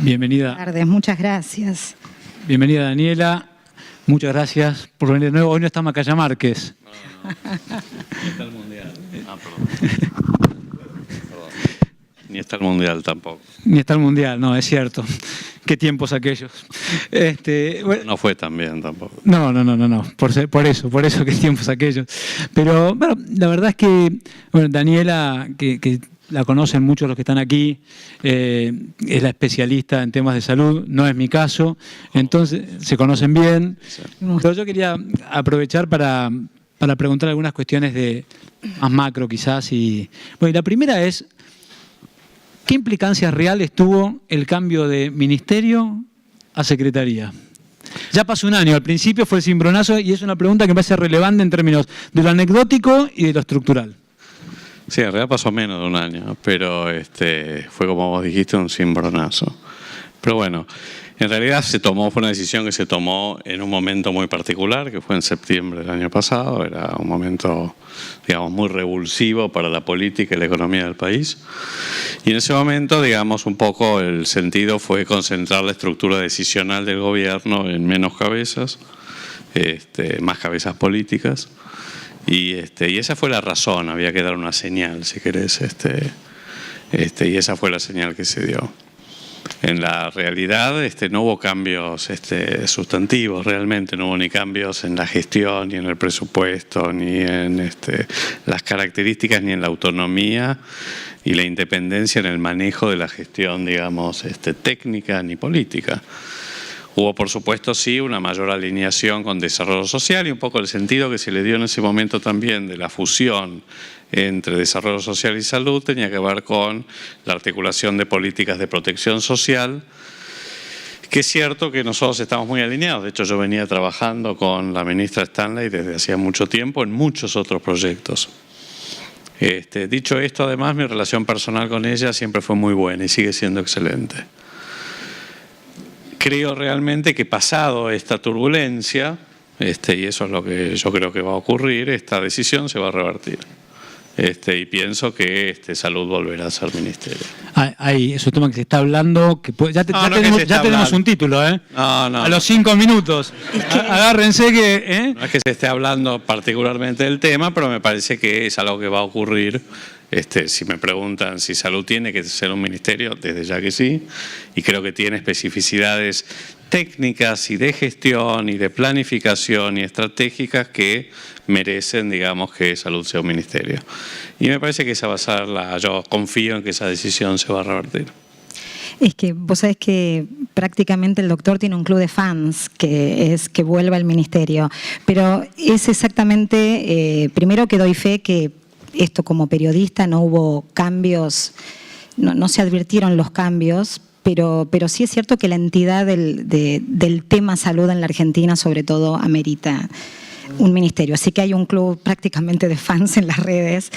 Bienvenida. Buenas tardes, muchas gracias. Bienvenida, Daniela. Muchas gracias por venir de nuevo. Hoy no está Macaya Márquez. Ni está el Mundial. Ni está el Mundial tampoco. Ni está el Mundial, no, es cierto. Qué tiempos aquellos. Bueno, no fue tan bien tampoco. No. Por eso, qué tiempos aquellos. Pero, bueno, la verdad es que Daniela, que la conocen muchos los que están aquí, es la especialista en temas de salud, no es mi caso, entonces se conocen bien. Pero yo quería aprovechar para preguntar algunas cuestiones de más macro quizás. Bueno, la primera es, ¿qué implicancias reales tuvo el cambio de ministerio a secretaría? Ya pasó un año, al principio fue el cimbronazo y es una pregunta que me parece relevante en términos de lo anecdótico y de lo estructural. Sí, en realidad pasó menos de un año, pero fue como vos dijiste, un cimbronazo. Pero bueno, en realidad fue una decisión que se tomó en un momento muy particular, que fue en septiembre del año pasado. Era un momento, digamos, muy revulsivo para la política y la economía del país. Y en ese momento, digamos, un poco el sentido fue concentrar la estructura decisional del gobierno en menos cabezas, más cabezas políticas. Y esa fue la razón, había que dar una señal, si querés, y esa fue la señal que se dio. En la realidad no hubo cambios sustantivos, realmente no hubo ni cambios en la gestión, ni en el presupuesto, ni en las características, ni en la autonomía y la independencia en el manejo de la gestión, digamos, técnica ni política. Hubo, por supuesto, sí, una mayor alineación con desarrollo social y un poco el sentido que se le dio en ese momento también de la fusión entre desarrollo social y salud tenía que ver con la articulación de políticas de protección social, que es cierto que nosotros estamos muy alineados. De hecho, yo venía trabajando con la ministra Stanley desde hacía mucho tiempo en muchos otros proyectos. Dicho esto, además, mi relación personal con ella siempre fue muy buena y sigue siendo excelente. Creo realmente que pasado esta turbulencia, y eso es lo que yo creo que va a ocurrir, esta decisión se va a revertir. Y pienso que salud volverá a ser ministerio. Hay esos temas que se está hablando, que ya tenemos un título, ¿eh? No. A los 5 minutos. Agárrense que... No es que se esté hablando particularmente del tema, pero me parece que es algo que va a ocurrir. Si me preguntan si salud tiene que ser un ministerio, desde ya que sí, y creo que tiene especificidades técnicas y de gestión y de planificación y estratégicas que merecen, digamos, que salud sea un ministerio. Y me parece que esa va a ser yo confío en que esa decisión se va a revertir. Es que vos sabés que prácticamente el doctor tiene un club de fans que es que vuelva al ministerio, pero es exactamente, primero que doy fe que esto como periodista no hubo cambios, no se advirtieron los cambios, pero sí es cierto que la entidad del tema salud en la Argentina sobre todo amerita un ministerio. Así que hay un club prácticamente de fans en las redes.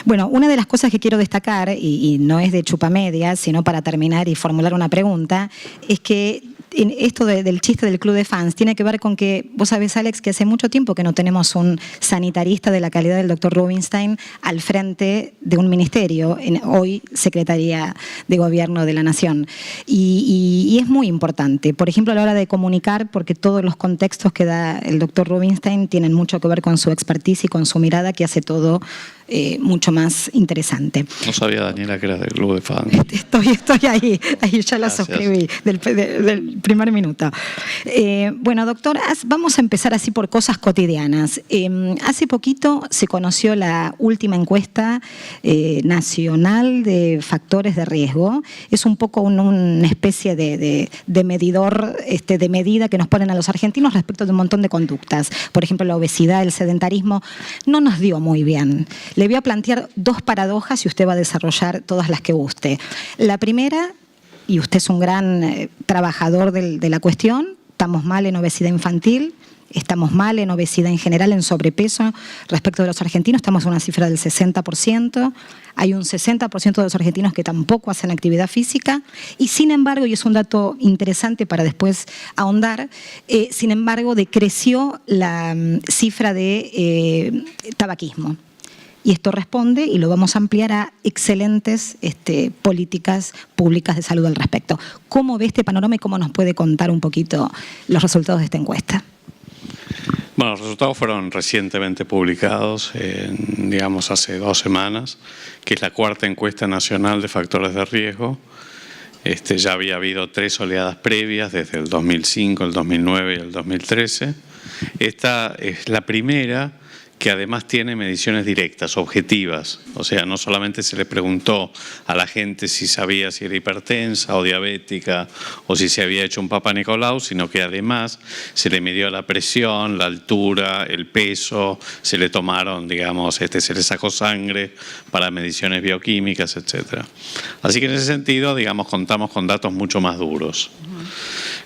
Bueno, una de las cosas que quiero destacar, y no es de chupamedia, sino para terminar y formular una pregunta, es que en esto del chiste del club de fans tiene que ver con que, vos sabés, Alex, que hace mucho tiempo que no tenemos un sanitarista de la calidad del doctor Rubinstein al frente de un ministerio, hoy Secretaría de Gobierno de la Nación. Y es muy importante, por ejemplo, a la hora de comunicar, porque todos los contextos que da el doctor Rubinstein tienen mucho que ver con su expertise y con su mirada que hace todo mucho más interesante. No sabía, Daniela, que era del club de fans. Estoy ahí ya la suscribí del primer minuto. Bueno, doctor, vamos a empezar así por cosas cotidianas. Hace poquito se conoció la última encuesta nacional de factores de riesgo. Es un poco una especie de medidor, de medida que nos ponen a los argentinos respecto de un montón de conductas. Por ejemplo, la obesidad, el sedentarismo, no nos dio muy bien. Le voy a plantear dos paradojas y usted va a desarrollar todas las que guste. La primera, y usted es un gran trabajador de la cuestión, estamos mal en obesidad infantil, estamos mal en obesidad en general, en sobrepeso. Respecto de los argentinos, estamos en una cifra del 60%. Hay un 60% de los argentinos que tampoco hacen actividad física. Y sin embargo, y es un dato interesante para después ahondar, sin embargo, decreció la cifra de tabaquismo. Y esto responde, y lo vamos a ampliar a excelentes políticas públicas de salud al respecto. ¿Cómo ve este panorama y cómo nos puede contar un poquito los resultados de esta encuesta? Bueno, los resultados fueron recientemente publicados, digamos hace 2 semanas, que es la 4ª encuesta nacional de factores de riesgo. Ya había habido 3 oleadas previas desde el 2005, el 2009 y el 2013. Esta es la primera que además tiene mediciones directas, objetivas. O sea, no solamente se le preguntó a la gente si sabía si era hipertensa o diabética o si se había hecho un Papa Nicolau, sino que además se le midió la presión, la altura, el peso, se le tomaron, digamos, se le sacó sangre para mediciones bioquímicas, etc. Así que en ese sentido, digamos, contamos con datos mucho más duros.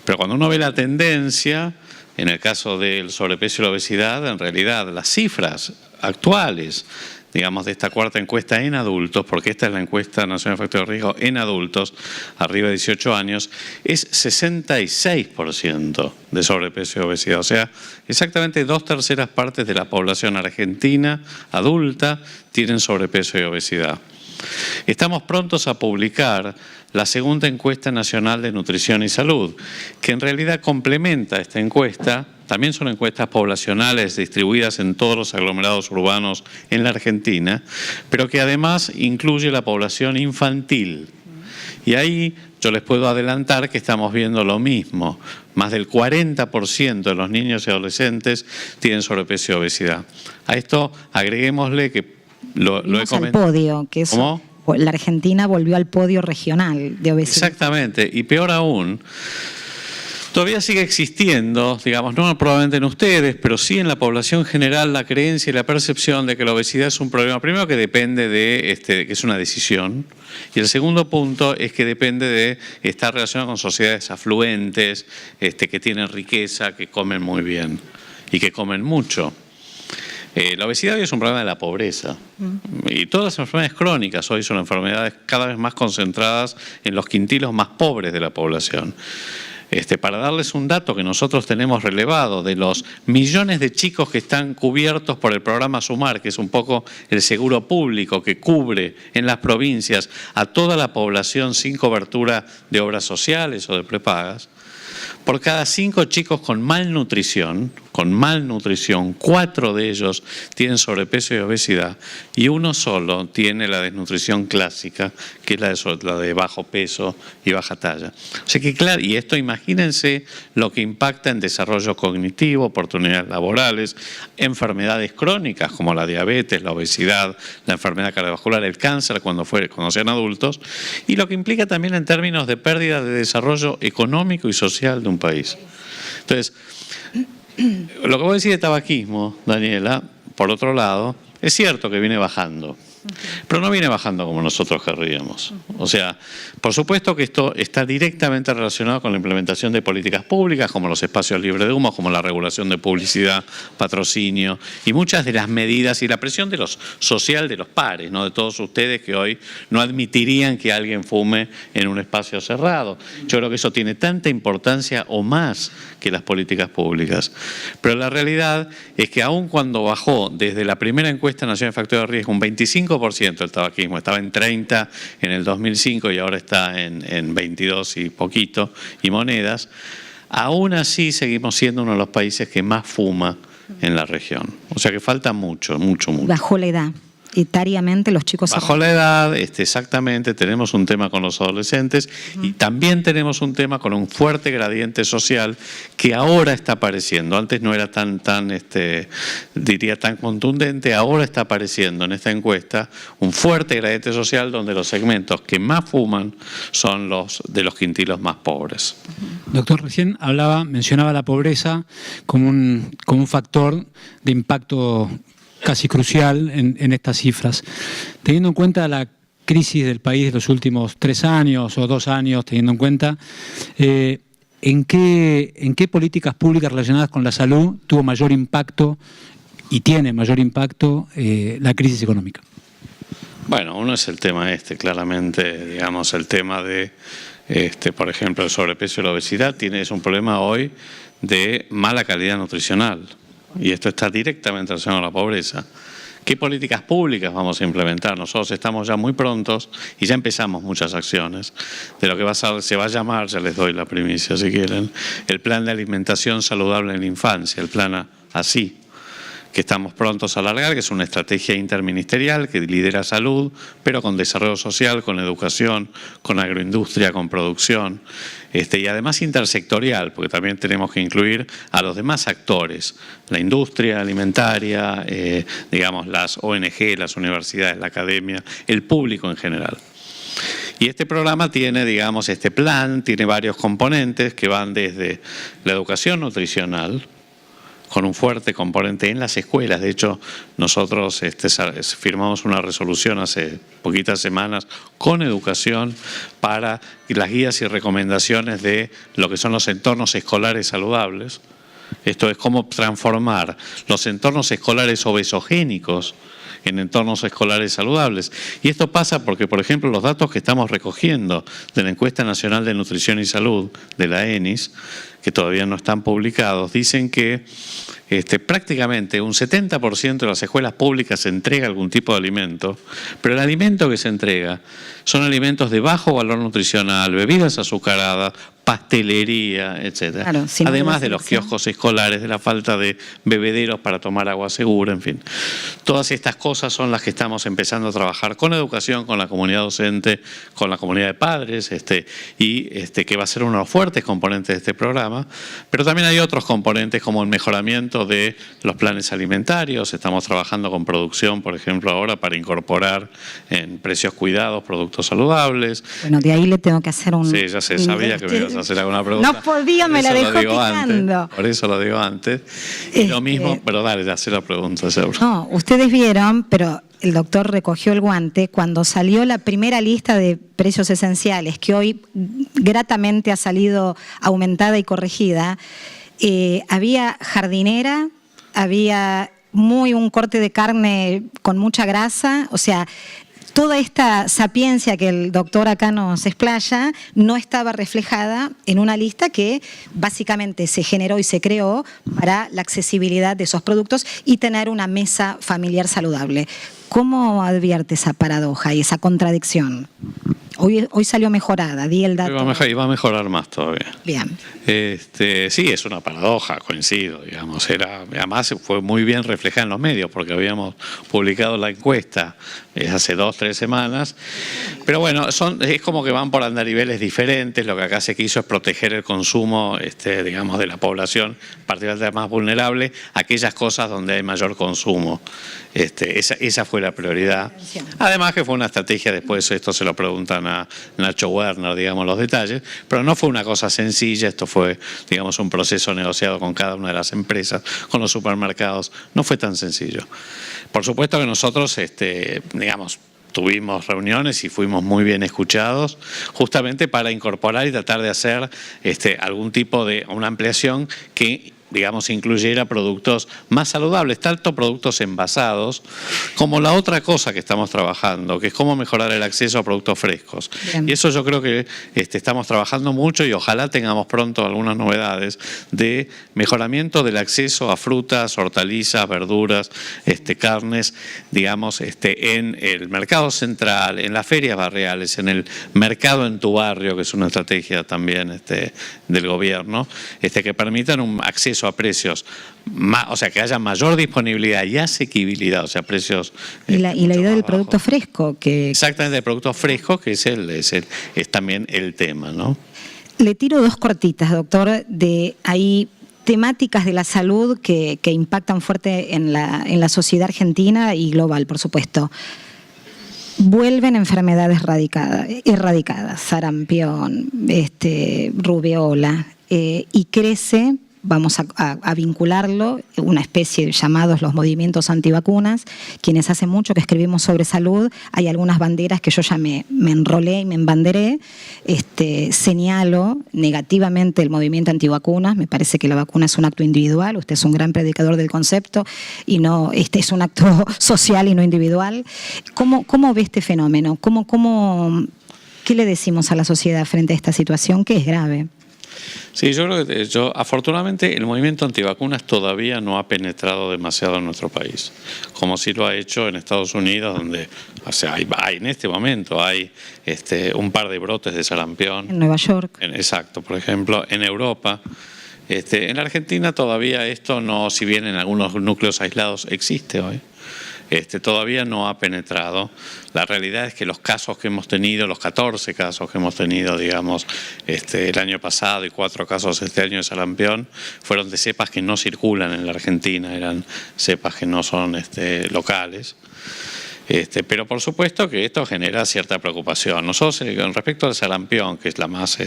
Pero cuando uno ve la tendencia, en el caso del sobrepeso y la obesidad, en realidad las cifras actuales, digamos, de esta 4ª encuesta en adultos, porque esta es la encuesta nacional de factores de riesgo en adultos arriba de 18 años, es 66% de sobrepeso y obesidad. O sea, exactamente 2/3 partes de la población argentina adulta tienen sobrepeso y obesidad. Estamos prontos a publicar la 2ª encuesta nacional de nutrición y salud, que en realidad complementa esta encuesta. También son encuestas poblacionales distribuidas en todos los aglomerados urbanos en la Argentina, pero que además incluye la población infantil. Y ahí yo les puedo adelantar que estamos viendo lo mismo. Más del 40% de los niños y adolescentes tienen sobrepeso y obesidad. A esto agreguémosle que lo he comentado. Al podio, que eso, ¿cómo? La Argentina volvió al podio regional de obesidad. Exactamente, y peor aún, todavía sigue existiendo, digamos, no probablemente en ustedes, pero sí en la población general, la creencia y la percepción de que la obesidad es un problema, primero que depende de que es una decisión, y el segundo punto es que depende de estar relacionado con sociedades afluentes, que tienen riqueza, que comen muy bien y que comen mucho. La obesidad hoy es un problema de la pobreza y todas las enfermedades crónicas hoy son enfermedades cada vez más concentradas en los quintilos más pobres de la población. Para darles un dato que nosotros tenemos relevado, de los millones de chicos que están cubiertos por el programa Sumar, que es un poco el seguro público que cubre en las provincias a toda la población sin cobertura de obras sociales o de prepagas, por cada 5 chicos con malnutrición, 4 de ellos tienen sobrepeso y obesidad y 1 solo tiene la desnutrición clásica, que es la de bajo peso y baja talla. O sea que claro, y esto imagínense lo que impacta en desarrollo cognitivo, oportunidades laborales, enfermedades crónicas como la diabetes, la obesidad, la enfermedad cardiovascular, el cáncer cuando sean adultos, y lo que implica también en términos de pérdida de desarrollo económico y social de un país. Entonces, lo que vos decís de tabaquismo, Daniela, por otro lado, es cierto que viene bajando, pero no viene bajando como nosotros querríamos. O sea, por supuesto que esto está directamente relacionado con la implementación de políticas públicas, como los espacios libres de humo, como la regulación de publicidad, patrocinio, y muchas de las medidas y la presión de los social de los pares, ¿no? De todos ustedes que hoy no admitirían que alguien fume en un espacio cerrado. Yo creo que eso tiene tanta importancia o más que las políticas públicas. Pero la realidad es que aun cuando bajó desde la primera encuesta nacional de factores de riesgo un 25% el tabaquismo, estaba en 30 en el 2005 y ahora está en 22 y poquito y monedas, aún así seguimos siendo uno de los países que más fuma en la región. O sea que falta mucho. Bajó la edad. Etariamente los chicos... Bajó la edad, exactamente, tenemos un tema con los adolescentes y también tenemos un tema con un fuerte gradiente social que ahora está apareciendo. Antes no era tan contundente, ahora está apareciendo en esta encuesta un fuerte gradiente social donde los segmentos que más fuman son los de los quintilos más pobres. Doctor, recién mencionaba la pobreza como un factor de impacto casi crucial en estas cifras. Teniendo en cuenta la crisis del país de los últimos 3 años o 2 años, teniendo en cuenta, ¿en qué políticas públicas relacionadas con la salud tuvo mayor impacto y tiene mayor impacto la crisis económica? Bueno, uno es el tema claramente, digamos, el tema de, por ejemplo, el sobrepeso y la obesidad es un problema hoy de mala calidad nutricional. Y esto está directamente relacionado a la pobreza. ¿Qué políticas públicas vamos a implementar? Nosotros estamos ya muy prontos y ya empezamos muchas acciones de lo que se va a llamar, ya les doy la primicia si quieren, el Plan de Alimentación Saludable en la Infancia, el Plan ASI, que estamos prontos a alargar, que es una estrategia interministerial que lidera salud, pero con desarrollo social, con educación, con agroindustria, con producción, y además intersectorial, porque también tenemos que incluir a los demás actores, la industria alimentaria, digamos, las ONG, las universidades, la academia, el público en general. Y este programa tiene, digamos, este plan tiene varios componentes que van desde la educación nutricional, con un fuerte componente en las escuelas. De hecho, nosotros firmamos una resolución hace poquitas semanas con educación para las guías y recomendaciones de lo que son los entornos escolares saludables. Esto es cómo transformar los entornos escolares obesogénicos en entornos escolares saludables. Y esto pasa porque, por ejemplo, los datos que estamos recogiendo de la Encuesta Nacional de Nutrición y Salud, de la ENIS, que todavía no están publicados, dicen que prácticamente un 70% de las escuelas públicas se entrega algún tipo de alimento, pero el alimento que se entrega son alimentos de bajo valor nutricional, bebidas azucaradas, pastelería, etc. Claro, además de los kioscos escolares, de la falta de bebederos para tomar agua segura, en fin. Todas estas cosas son las que estamos empezando a trabajar con educación, con la comunidad docente, con la comunidad de padres, que va a ser uno de los fuertes componentes de este programa. Pero también hay otros componentes como el mejoramiento de los planes alimentarios. Estamos trabajando con producción, por ejemplo, ahora para incorporar en precios cuidados productos saludables. Bueno, de ahí le tengo que hacer un... Sí, ya sé, sabía que me ibas a hacer alguna pregunta. No podía, me la dejó picando. Por eso lo digo antes. Y lo mismo, pero dale, ya sé la pregunta. No, ustedes vieron, pero el doctor recogió el guante cuando salió la primera lista de precios esenciales, que hoy gratamente ha salido aumentada y corregida. Había jardinera, había un corte de carne con mucha grasa, o sea, toda esta sapiencia que el doctor acá nos explaya no estaba reflejada en una lista que básicamente se generó y se creó para la accesibilidad de esos productos y tener una mesa familiar saludable. ¿Cómo advierte esa paradoja y esa contradicción? Hoy salió mejorada, di el dato. Y va a mejorar más todavía. Bien. Sí, es una paradoja, coincido, digamos. Además fue muy bien reflejada en los medios porque habíamos publicado la encuesta hace 2 o 3 semanas. Pero bueno, es como que van por andariveles diferentes. Lo que acá se quiso es proteger el consumo, digamos, de la población, particularmente más vulnerable, aquellas cosas donde hay mayor consumo. Esa fue la prioridad. Además que fue una estrategia, después esto se lo preguntan a Nacho Werner, digamos, los detalles, pero no fue una cosa sencilla, esto fue, digamos, un proceso negociado con cada una de las empresas, con los supermercados, no fue tan sencillo. Por supuesto que nosotros, digamos, tuvimos reuniones y fuimos muy bien escuchados justamente para incorporar y tratar de hacer algún tipo de una ampliación que, digamos, incluyera productos más saludables, tanto productos envasados como la otra cosa que estamos trabajando, que es cómo mejorar el acceso a productos frescos. Bien. Y eso yo creo que estamos trabajando mucho y ojalá tengamos pronto algunas novedades de mejoramiento del acceso a frutas, hortalizas, verduras, carnes, digamos, en el mercado central, en las ferias barriales, en el mercado en tu barrio, que es una estrategia también del gobierno, que permitan un acceso a precios, o sea, que haya mayor disponibilidad y asequibilidad, o sea, precios... Y la idea del producto fresco. Exactamente, el producto fresco, que es también el tema, ¿no? Le tiro 2 cortitas, doctor, hay temáticas de la salud que impactan fuerte en la sociedad argentina y global, por supuesto. Vuelven enfermedades erradicadas, sarampión, rubiola, y crece, vamos a vincularlo, una especie de llamados los movimientos antivacunas, quienes hace mucho que escribimos sobre salud, hay algunas banderas que yo ya me enrolé y me embanderé, señalo negativamente el movimiento antivacunas, me parece que la vacuna es un acto individual, usted es un gran predicador del concepto, y no, es un acto social y no individual. ¿Cómo ve este fenómeno? ¿Qué le decimos a la sociedad frente a esta situación que es grave? Sí, yo creo que afortunadamente el movimiento antivacunas todavía no ha penetrado demasiado en nuestro país, como sí lo ha hecho en Estados Unidos, donde hay en este momento hay un par de brotes de sarampión. En Nueva York. Exacto, por ejemplo, en Europa. En la Argentina todavía esto no, si bien en algunos núcleos aislados existe hoy, todavía no ha penetrado. La realidad es que los casos que hemos tenido, los 14 casos que hemos tenido, digamos, el año pasado y 4 casos este año de sarampión, fueron de cepas que no circulan en la Argentina, eran cepas que no son locales. Pero por supuesto que esto genera cierta preocupación. Nosotros, con respecto al sarampión, que es la más,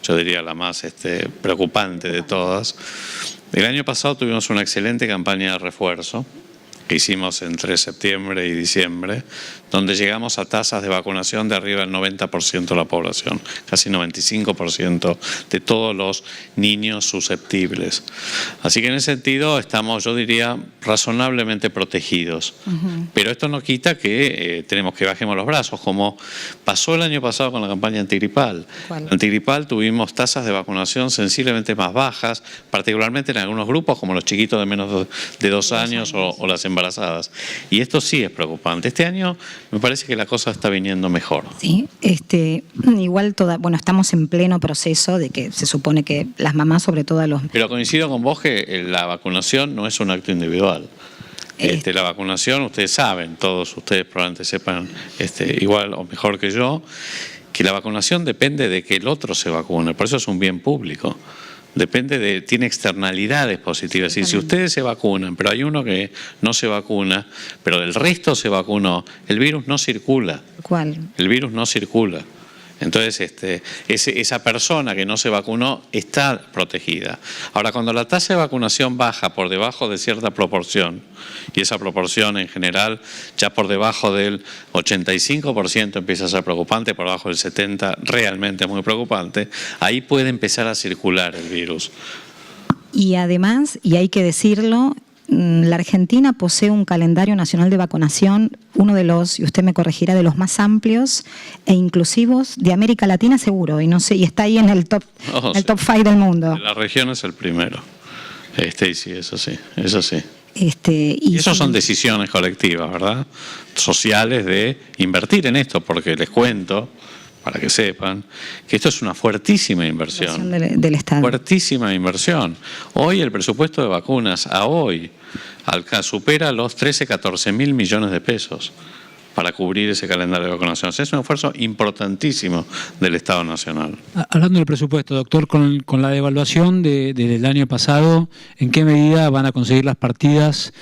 yo diría la más preocupante de todas, el año pasado tuvimos una excelente campaña de refuerzo que hicimos entre septiembre y diciembre, donde llegamos a tasas de vacunación de arriba del 90% de la población, casi 95% de todos los niños susceptibles. Así que en ese sentido estamos, yo diría, razonablemente protegidos. Pero esto no quita que tenemos que bajemos los brazos, como pasó el año pasado con la campaña antigripal. ¿Cuál? Antigripal tuvimos tasas de vacunación sensiblemente más bajas, particularmente en algunos grupos, como los chiquitos de menos de 2 años o las embarazadas. Y esto sí es preocupante. Este año me parece que la cosa está viniendo mejor. Sí, igual estamos en pleno proceso de que se supone que las mamás, sobre todo los... Pero coincido con vos que la vacunación no es un acto individual. La vacunación, ustedes saben, todos ustedes probablemente sepan igual o mejor que yo, que la vacunación depende de que el otro se vacune. Por eso es un bien público. Tiene externalidades positivas. Si ustedes se vacunan, pero hay uno que no se vacuna, pero el resto se vacunó, el virus no circula. ¿Cuál? El virus no circula. Entonces, esa persona que no se vacunó está protegida. Ahora, cuando la tasa de vacunación baja por debajo de cierta proporción, y esa proporción en general ya por debajo del 85% empieza a ser preocupante, por debajo del 70% realmente muy preocupante, ahí puede empezar a circular el virus. Y además, y hay que decirlo, la Argentina posee un calendario nacional de vacunación, uno de los, y usted me corregirá, de los más amplios e inclusivos de América Latina seguro, y no sé, y está ahí en el top 5 del mundo. La región es el primero. Sí, eso sí, eso sí. Y esas son decisiones colectivas, ¿verdad? Sociales de invertir en esto, porque les cuento, para que sepan, que esto es una fuertísima inversión. Del Estado. Fuertísima inversión. Hoy el presupuesto de vacunas, supera los 14 mil millones de pesos para cubrir ese calendario de vacunación. Es un esfuerzo importantísimo del Estado Nacional. Hablando del presupuesto, doctor, con la devaluación del año pasado, ¿en qué medida van a conseguir las partidas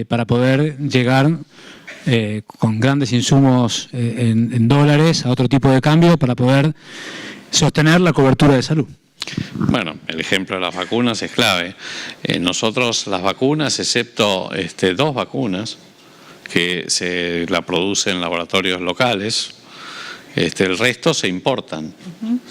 para poder llegar con grandes insumos en dólares a otro tipo de cambio para poder sostener la cobertura de salud? Bueno, el ejemplo de las vacunas es clave. Nosotros las vacunas, excepto 2 vacunas que se la producen laboratorios locales, el resto se importan.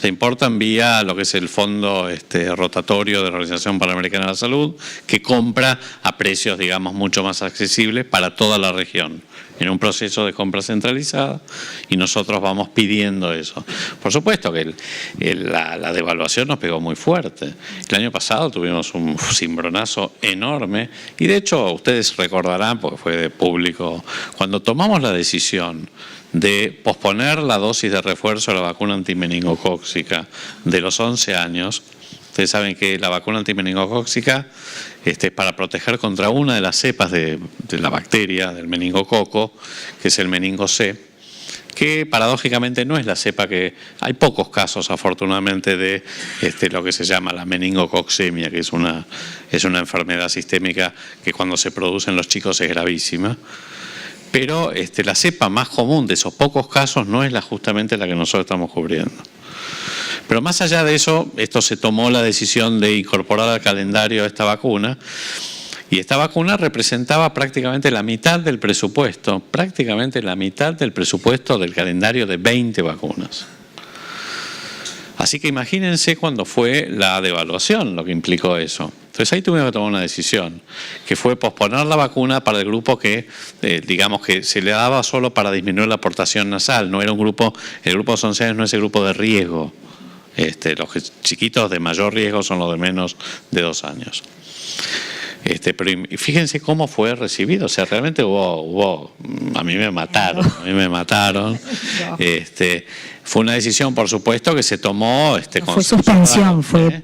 Se importan vía lo que es el fondo rotatorio de la Organización Panamericana de la Salud, que compra a precios, digamos, mucho más accesibles para toda la región, en un proceso de compra centralizada, y nosotros vamos pidiendo eso. Por supuesto que la devaluación nos pegó muy fuerte. El año pasado tuvimos un cimbronazo enorme, y de hecho ustedes recordarán, porque fue de público, cuando tomamos la decisión de posponer la dosis de refuerzo de la vacuna antimeningocóxica de los 11 años, ustedes saben que la vacuna antimeningocóxica es para proteger contra una de las cepas de la bacteria, del meningococo, que es el meningo C, que paradójicamente no es la cepa que... Hay pocos casos, afortunadamente, de lo que se llama la meningococcemia, que es una enfermedad sistémica que cuando se produce en los chicos es gravísima. Pero la cepa más común de esos pocos casos no es justamente la que nosotros estamos cubriendo. Pero más allá de eso, se tomó la decisión de incorporar al calendario esta vacuna, y esta vacuna representaba prácticamente la mitad del presupuesto, del calendario de 20 vacunas. Así que imagínense cuando fue la devaluación, lo que implicó eso. Entonces ahí tuvimos que tomar una decisión, que fue posponer la vacuna para el grupo que, digamos que se le daba solo para disminuir la aportación nasal. No era un grupo, el grupo de 11 años no es el grupo de riesgo. Los chiquitos de mayor riesgo son los de menos de 2 años. Pero fíjense cómo fue recibido, o sea, realmente hubo a mí me mataron. Fue una decisión, por supuesto, que se tomó. Fue suspensión, fue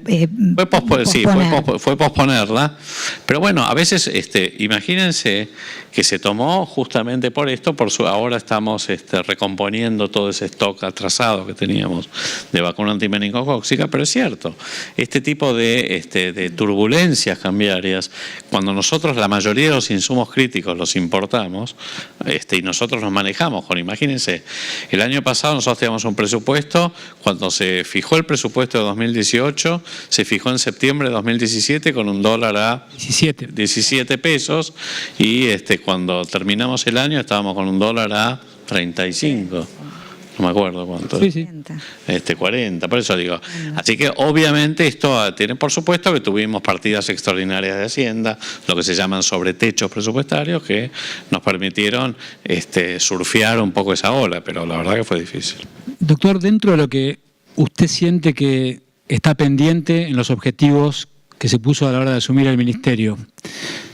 posponerla. Pero bueno, a veces, imagínense que se tomó justamente por esto, ahora estamos recomponiendo todo ese stock atrasado que teníamos de vacuna antimeningocócica, pero es cierto, este tipo de turbulencias cambiarias, cuando nosotros la mayoría de los insumos críticos los importamos, y nosotros nos manejamos con, imagínense, el año pasado nosotros teníamos un presupuesto, cuando se fijó el presupuesto de 2018, se fijó en septiembre de 2017 con un dólar a 17 pesos, y cuando terminamos el año estábamos con un dólar a 35. No me acuerdo cuánto. Sí. 40, por eso digo. Así que obviamente esto tiene, por supuesto que tuvimos partidas extraordinarias de Hacienda, lo que se llaman sobretechos presupuestarios, que nos permitieron surfear un poco esa ola, pero la verdad que fue difícil. Doctor, dentro de lo que usted siente que está pendiente en los objetivos que se puso a la hora de asumir el ministerio,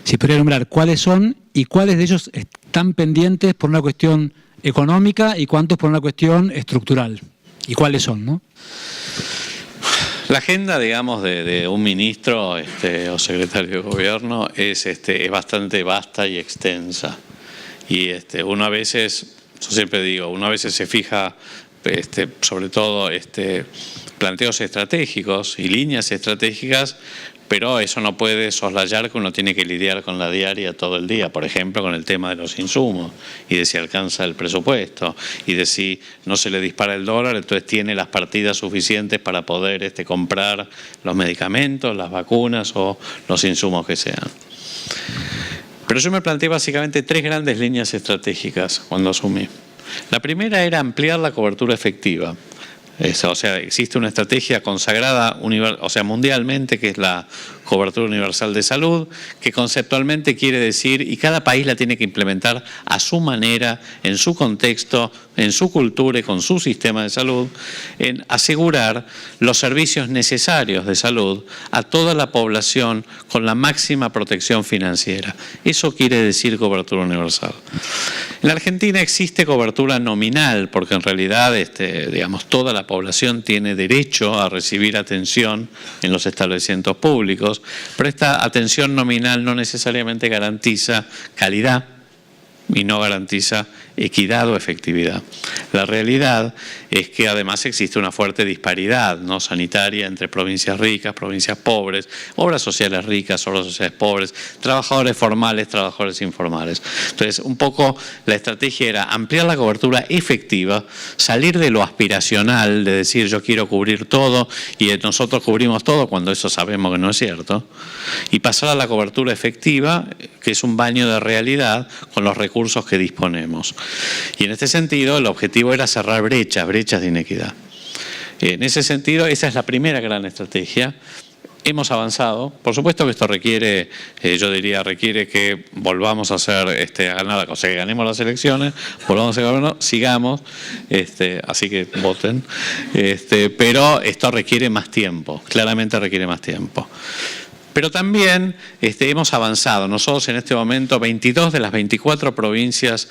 si podría nombrar cuáles son y cuáles de ellos están pendientes por una cuestión económica y cuántos por una cuestión estructural, y cuáles son, ¿no? La agenda, digamos, de un ministro o secretario de gobierno es bastante vasta y extensa. Y uno a veces, yo siempre digo, uno a veces se fija sobre todo planteos estratégicos y líneas estratégicas, pero eso no puede soslayar que uno tiene que lidiar con la diaria todo el día, por ejemplo, con el tema de los insumos y de si alcanza el presupuesto y de si no se le dispara el dólar, entonces tiene las partidas suficientes para poder comprar los medicamentos, las vacunas o los insumos que sean. Pero yo me planteé básicamente 3 grandes líneas estratégicas cuando asumí. La primera era ampliar la cobertura efectiva. O sea, existe una estrategia consagrada mundialmente, que es la cobertura universal de salud, que conceptualmente quiere decir, y cada país la tiene que implementar a su manera, en su contexto, en su cultura y con su sistema de salud, en asegurar los servicios necesarios de salud a toda la población con la máxima protección financiera. Eso quiere decir cobertura universal. En la Argentina existe cobertura nominal, porque en realidad toda la población tiene derecho a recibir atención en los establecimientos públicos, pero esta atención nominal no necesariamente garantiza calidad y no garantiza equidad o efectividad. La realidad es que además existe una fuerte disparidad no sanitaria entre provincias ricas, provincias pobres, obras sociales ricas, obras sociales pobres, trabajadores formales, trabajadores informales. Entonces, un poco la estrategia era ampliar la cobertura efectiva, salir de lo aspiracional, de decir yo quiero cubrir todo y nosotros cubrimos todo cuando eso sabemos que no es cierto, y pasar a la cobertura efectiva, que es un baño de realidad con los recursos que disponemos. Y en este sentido el objetivo era cerrar brechas de inequidad. En ese sentido, esa es la primera gran estrategia. Hemos avanzado. Por supuesto que esto requiere, requiere que volvamos a hacer, a ganar, o sea, que ganemos las elecciones, volvamos a ganar, sigamos, así que voten. Pero esto requiere más tiempo, claramente requiere más tiempo. Pero también hemos avanzado. Nosotros en este momento, 22 de las 24 provincias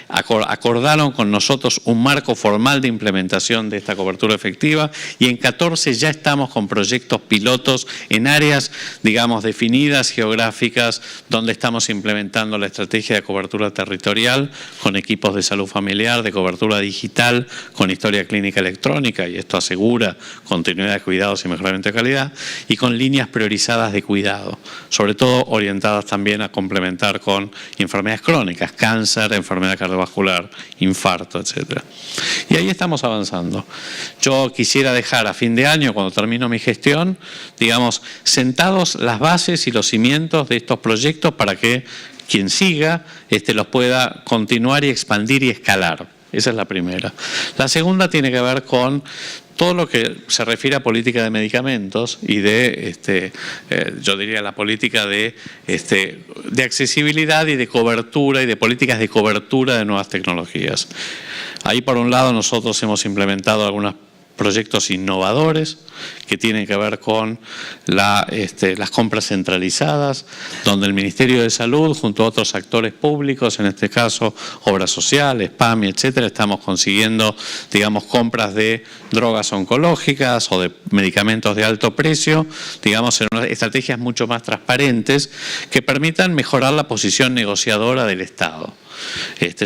acordaron con nosotros un marco formal de implementación de esta cobertura efectiva, y en 14 ya estamos con proyectos pilotos en áreas, digamos, definidas, geográficas, donde estamos implementando la estrategia de cobertura territorial con equipos de salud familiar, de cobertura digital, con historia clínica electrónica, y esto asegura continuidad de cuidados y mejoramiento de calidad, y con líneas priorizadas de cuidado, sobre todo orientadas también a complementar con enfermedades crónicas, cáncer, enfermedad cardiovascular, infarto, etc. Y ahí estamos avanzando. Yo quisiera dejar a fin de año, cuando termino mi gestión, digamos, sentados las bases y los cimientos de estos proyectos para que quien siga los pueda continuar y expandir y escalar. Esa es la primera. La segunda tiene que ver con todo lo que se refiere a política de medicamentos y de, yo diría, la política de accesibilidad y de cobertura y de políticas de cobertura de nuevas tecnologías. Ahí, por un lado, nosotros hemos implementado algunas proyectos innovadores que tienen que ver con las compras centralizadas, donde el Ministerio de Salud, junto a otros actores públicos, en este caso Obras Sociales, PAMI, etcétera, estamos consiguiendo, digamos, compras de drogas oncológicas o de medicamentos de alto precio, digamos, en unas estrategias mucho más transparentes que permitan mejorar la posición negociadora del Estado.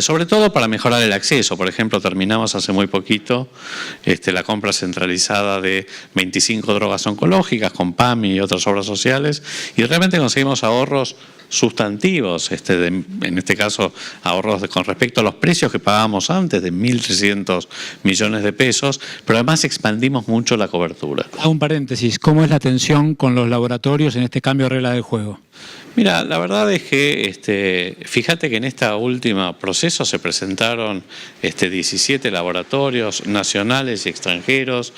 Sobre todo para mejorar el acceso. Por ejemplo, terminamos hace muy poquito la compra centralizada de 25 drogas oncológicas con PAMI y otras obras sociales, y realmente conseguimos ahorros sustantivos, en este caso ahorros con respecto a los precios que pagábamos antes, de 1.300 millones de pesos, pero además expandimos mucho la cobertura. Hago un paréntesis, ¿cómo es la atención con los laboratorios en este cambio de regla del juego? Mira, la verdad es que fíjate que en este último proceso se presentaron 17 laboratorios nacionales y extranjeros,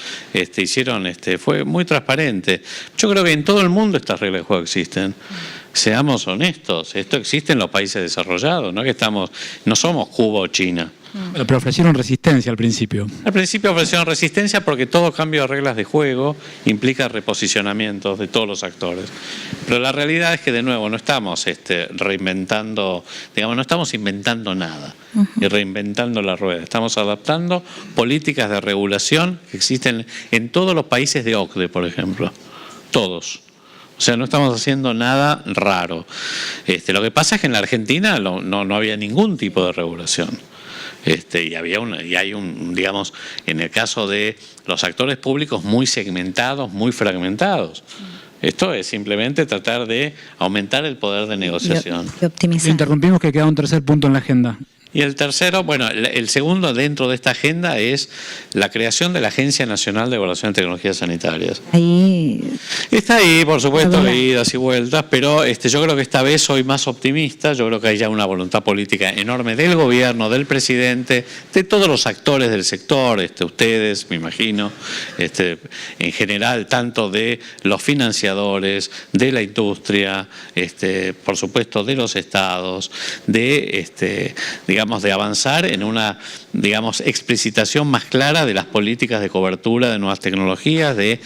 fue muy transparente. Yo creo que en todo el mundo estas reglas de juego existen. Seamos honestos, esto existe en los países desarrollados, no somos Cuba o China. Pero ofrecieron resistencia al principio. Al principio ofrecieron resistencia porque todo cambio de reglas de juego implica reposicionamientos de todos los actores. Pero la realidad es que, de nuevo, no estamos reinventando, digamos, no estamos inventando nada y reinventando la rueda. Estamos adaptando políticas de regulación que existen en todos los países de OCDE, por ejemplo. Todos. O sea, no estamos haciendo nada raro. Lo que pasa es que en la Argentina no había ningún tipo de regulación. Y hay digamos, en el caso de los actores públicos muy segmentados, muy fragmentados. Esto es simplemente tratar de aumentar el poder de negociación. Y optimizar. Interrumpimos, que queda un tercer punto en la agenda. Y el tercero, bueno, el segundo dentro de esta agenda es la creación de la Agencia Nacional de Evaluación de Tecnologías Sanitarias. Está ahí, por supuesto, de idas y vueltas, pero yo creo que esta vez soy más optimista. Yo creo que hay ya una voluntad política enorme del gobierno, del presidente, de todos los actores del sector, ustedes, me imagino, en general, tanto de los financiadores, de la industria, por supuesto, de los estados, digamos, de avanzar en una, digamos, explicitación más clara de las políticas de cobertura de nuevas tecnologías, de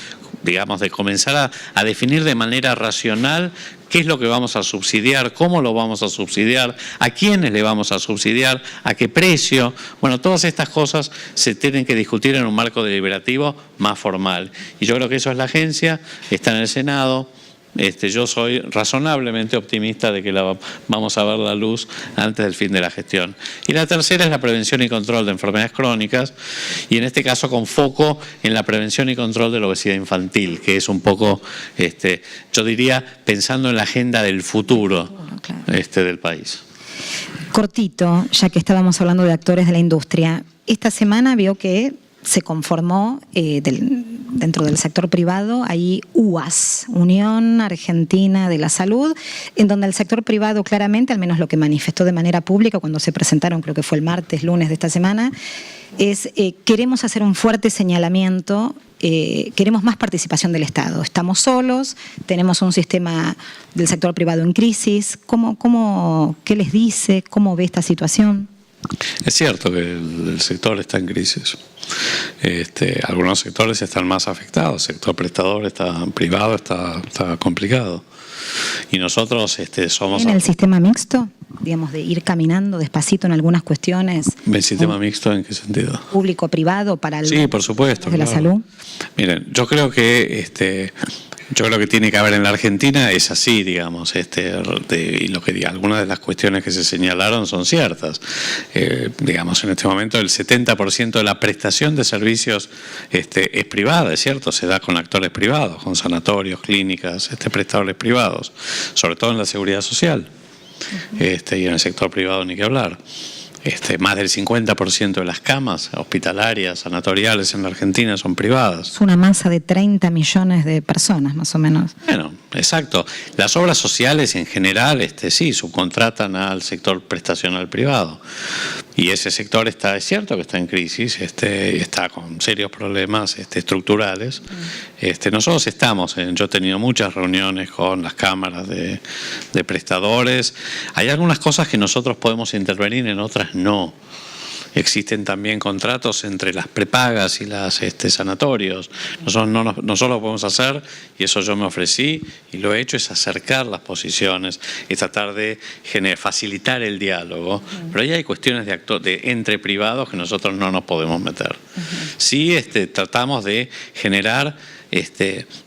comenzar a definir de manera racional qué es lo que vamos a subsidiar, cómo lo vamos a subsidiar, a quiénes le vamos a subsidiar, a qué precio. Bueno, todas estas cosas se tienen que discutir en un marco deliberativo más formal. Y yo creo que eso es la agencia, está en el Senado. Yo soy razonablemente optimista de que vamos a ver la luz antes del fin de la gestión. Y la tercera es la prevención y control de enfermedades crónicas, y en este caso con foco en la prevención y control de la obesidad infantil, que es un poco, yo diría, pensando en la agenda del futuro del país. Cortito, ya que estábamos hablando de actores de la industria, esta semana vio que se conformó dentro del sector privado, hay UAS, Unión Argentina de la Salud, en donde el sector privado claramente, al menos lo que manifestó de manera pública cuando se presentaron, creo que fue el martes, lunes de esta semana, es queremos hacer un fuerte señalamiento, queremos más participación del Estado. Estamos solos, tenemos un sistema del sector privado en crisis. ¿Qué les dice? ¿Cómo ve esta situación? Es cierto que el sector está en crisis. Algunos sectores están más afectados, el sector prestador privado está complicado. Y nosotros somos... ¿En el sistema mixto? Digamos, de ir caminando despacito en algunas cuestiones. ¿El sistema mixto en qué sentido? ¿Público-privado para el... Sí, por supuesto. De la salud. Miren, yo creo que tiene que haber en la Argentina es así, digamos, y lo que algunas de las cuestiones que se señalaron son ciertas. Digamos, en este momento el 70% de la prestación de servicios es privada, es cierto, se da con actores privados, con sanatorios, clínicas, prestadores privados, sobre todo en la seguridad social, y en el sector privado ni que hablar. Más del 50% de las camas hospitalarias, sanatoriales en la Argentina son privadas. Es una masa de 30 millones de personas, más o menos. Bueno, exacto. Las obras sociales en general, sí, subcontratan al sector prestacional privado. Y ese sector es cierto que está en crisis, está con serios problemas estructurales. Nosotros yo he tenido muchas reuniones con las cámaras de prestadores. Hay algunas cosas que nosotros podemos intervenir, en otras no. existen también contratos entre las prepagas y las sanatorios. Nosotros no solo lo podemos hacer, y eso yo me ofrecí y lo he hecho, es acercar las posiciones, es tratar de facilitar el diálogo. Pero ahí hay cuestiones de entre privados que nosotros no nos podemos meter. Sí, tratamos de generar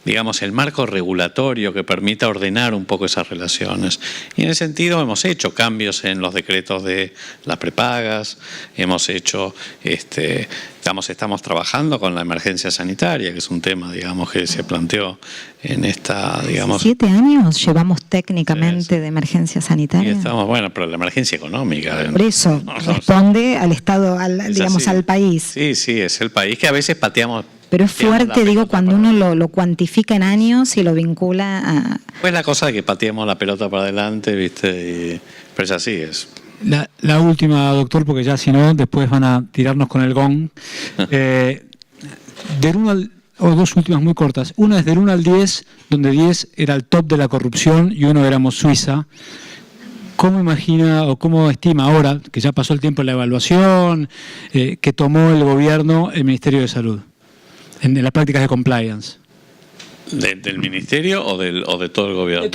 digamos, el marco regulatorio que permita ordenar un poco esas relaciones. Y en ese sentido hemos hecho cambios en los decretos de las prepagas, hemos hecho, estamos trabajando con la emergencia sanitaria, que es un tema, digamos, que se planteó en esta, digamos... 7 años llevamos técnicamente de emergencia sanitaria. Y estamos, bueno, pero la emergencia económica... Por eso, responde al Estado, digamos, al país. Sí, sí, es el país que a veces pateamos... Pero es fuerte, digo, cuando uno lo cuantifica en años y lo vincula a... Pues la cosa de que pateamos la pelota para adelante, ¿viste? Pero es así, es... La última, doctor, porque ya si no, después van a tirarnos con el gong. Del 1 al... o dos últimas muy cortas. Una es del 1 al 10, donde 10 era el top de la corrupción y 1 éramos Suiza. ¿Cómo imagina o cómo estima ahora, que ya pasó el tiempo de la evaluación, que tomó el gobierno, el Ministerio de Salud, en las prácticas de compliance? ¿Del ministerio o de todo el gobierno?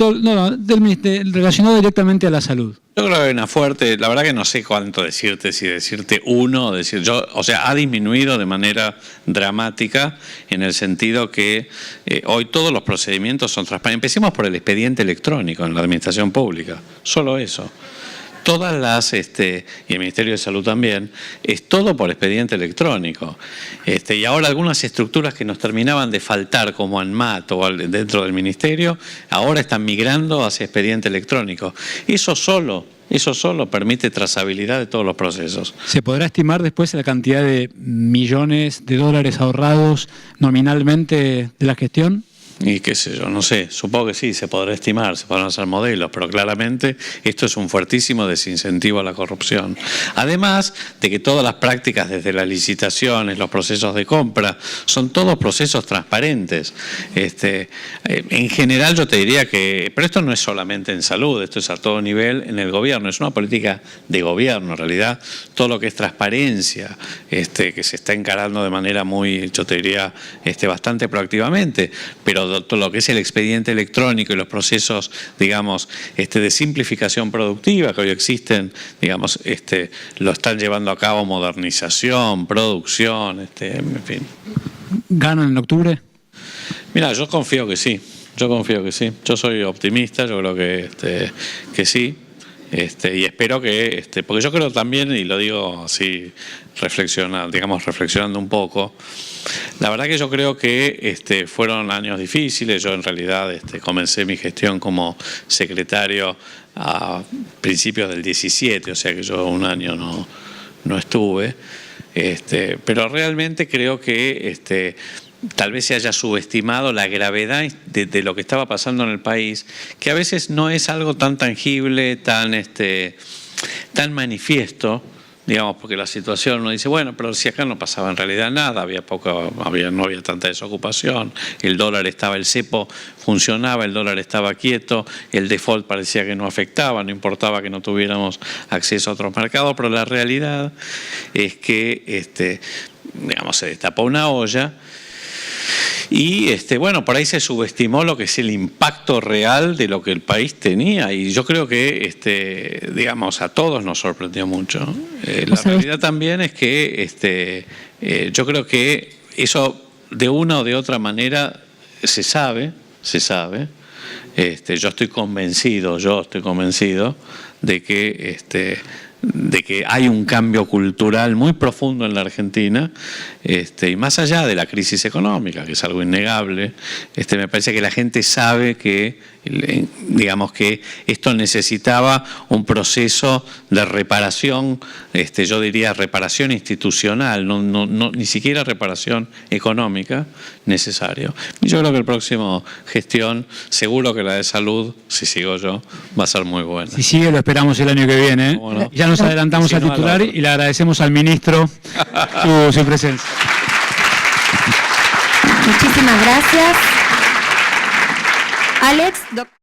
Relacionado directamente a la salud. Yo creo que hay una fuerte, la verdad que no sé cuánto decirte, si decirte uno, o sea, ha disminuido de manera dramática en el sentido que hoy todos los procedimientos son transparentes. Empecemos por el expediente electrónico en la administración pública, solo eso. Todas las, y el Ministerio de Salud también, es todo por expediente electrónico. Y ahora algunas estructuras que nos terminaban de faltar, como ANMAT o dentro del Ministerio, ahora están migrando hacia expediente electrónico. Eso solo permite trazabilidad de todos los procesos. ¿Se podrá estimar después la cantidad de millones de dólares ahorrados nominalmente de la gestión? Y qué sé yo, no sé, supongo que sí, se podrá estimar, se podrán hacer modelos, pero claramente esto es un fuertísimo desincentivo a la corrupción. Además de que todas las prácticas, desde las licitaciones, los procesos de compra, son todos procesos transparentes. En general yo te diría que, pero esto no es solamente en salud, esto es a todo nivel en el gobierno, es una política de gobierno en realidad, todo lo que es transparencia, que se está encarando de manera muy, yo te diría, bastante proactivamente, pero todo lo que es el expediente electrónico y los procesos, digamos, de simplificación productiva que hoy existen, digamos, lo están llevando a cabo modernización, producción, en fin. ¿Ganan en octubre? Mira, yo confío que sí, Yo soy optimista, yo creo que sí. Y espero que, porque yo creo también, y lo digo así, reflexionando un poco, la verdad que yo creo que fueron años difíciles. Yo en realidad comencé mi gestión como secretario a principios del 17, o sea que yo un año no estuve, pero realmente creo que tal vez se haya subestimado la gravedad de lo que estaba pasando en el país, que a veces no es algo tan tangible, tan manifiesto, digamos, porque la situación uno dice, bueno, pero si acá no pasaba en realidad nada, no había tanta desocupación, el dólar estaba, el cepo funcionaba, el dólar estaba quieto, el default parecía que no afectaba, no importaba que no tuviéramos acceso a otros mercados, pero la realidad es que, digamos, se destapó una olla. Y bueno, por ahí se subestimó lo que es el impacto real de lo que el país tenía, y yo creo que digamos, a todos nos sorprendió mucho. La realidad también es que yo creo que eso de una o de otra manera se sabe. Yo estoy convencido de que hay un cambio cultural muy profundo en la Argentina, y más allá de la crisis económica, que es algo innegable, me parece que la gente sabe que, digamos, que esto necesitaba un proceso de reparación, yo diría reparación institucional, ni siquiera reparación económica, necesario. Y yo creo que el próximo gestión, seguro que la de salud, si sigo yo, va a ser muy buena. Si sigue, lo esperamos el año que viene. Bueno, ya nos adelantamos al titular y le agradecemos al ministro su presencia. Muchísimas gracias. Alex, doctor.